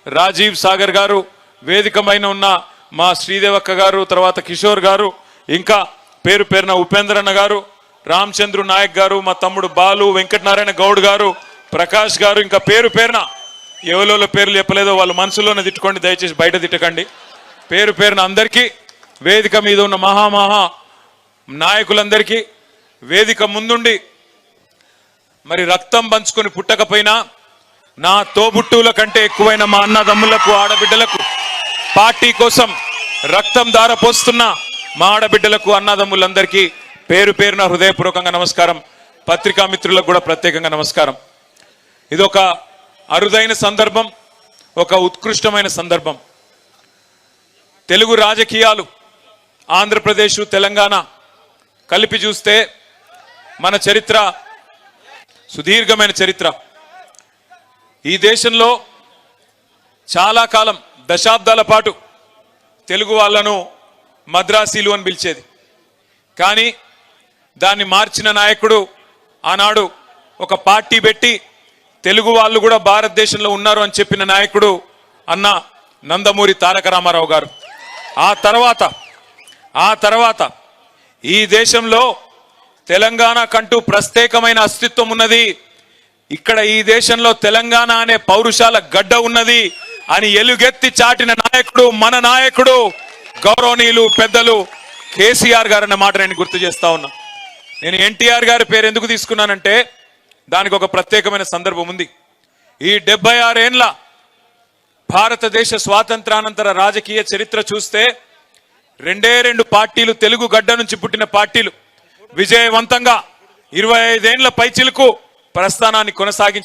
రాజీవ్ సాగర్ గారు, వేదికమైన ఉన్న మా శ్రీదేవక్క గారు, తర్వాత కిషోర్ గారు, ఇంకా పేరు పేరున ఉపేంద్ర అన్న గారు, రామచంద్రు నాయక్ గారు, మా తమ్ముడు బాలు, వెంకటనారాయణ గౌడ్ గారు, ప్రకాష్ గారు, ఇంకా పేరు పేరున ఎవరో పేర్లు చెప్పలేదో వాళ్ళు మనసులోనే తిట్టుకోండి, దయచేసి బయట తిట్టకండి. పేరు పేరున అందరికీ, వేదిక మీద ఉన్న మహా నాయకులందరికీ, వేదిక ముందుండి మరి రక్తం పంచుకొని పుట్టకపోయినా నా తోబుట్టువుల కంటే ఎక్కువైన మా అన్నదమ్ములకు, ఆడబిడ్డలకు, పార్టీ కోసం రక్తం దారపోస్తున్న మా ఆడబిడ్డలకు, అన్నదమ్ములందరికీ పేరు పేరున హృదయపూర్వకంగా నమస్కారం. పత్రికా మిత్రులకు కూడా ప్రత్యేకంగా నమస్కారం. ఇదొక అరుదైన సందర్భం, ఒక ఉత్కృష్టమైన సందర్భం. తెలుగు రాజకీయాలు ఆంధ్రప్రదేశ్, తెలంగాణ కలిపి చూస్తే మన చరిత్ర సుదీర్ఘమైన చరిత్ర. ఈ దేశంలో చాలా కాలం, దశాబ్దాల పాటు తెలుగు వాళ్ళను మద్రాసీలు అని పిలిచేది. కానీ దాన్ని మార్చిన నాయకుడు, ఆనాడు ఒక పార్టీ పెట్టి తెలుగు వాళ్ళు కూడా భారతదేశంలో ఉన్నారు అని చెప్పిన నాయకుడు అన్న నందమూరి తారక రామారావు గారు. ఆ తర్వాత ఈ దేశంలో తెలంగాణ కంటూ ప్రత్యేకమైన అస్తిత్వం ఉన్నది, ఇక్కడ ఈ దేశంలో తెలంగాణ అనే పౌరుషాల గడ్డ ఉన్నది అని ఎలుగెత్తి చాటిన నాయకుడు మన నాయకుడు గౌరవనీయులు పెద్దలు కేసీఆర్ గారు అన్న మాట నేను గుర్తు చేస్తా ఉన్నా. నేను ఎన్టీఆర్ గారి పేరు ఎందుకు తీసుకున్నానంటే దానికి ఒక ప్రత్యేకమైన సందర్భం ఉంది. ఈ 76 ఏళ్ల భారతదేశ స్వాతంత్రానంతర రాజకీయ చరిత్ర చూస్తే 2 పార్టీలు, తెలుగు గడ్డ నుంచి పుట్టిన పార్టీలు విజయవంతంగా 25 ఏళ్ల పైచిలుకు ప్రస్థానాన్ని కొనసాగించారు.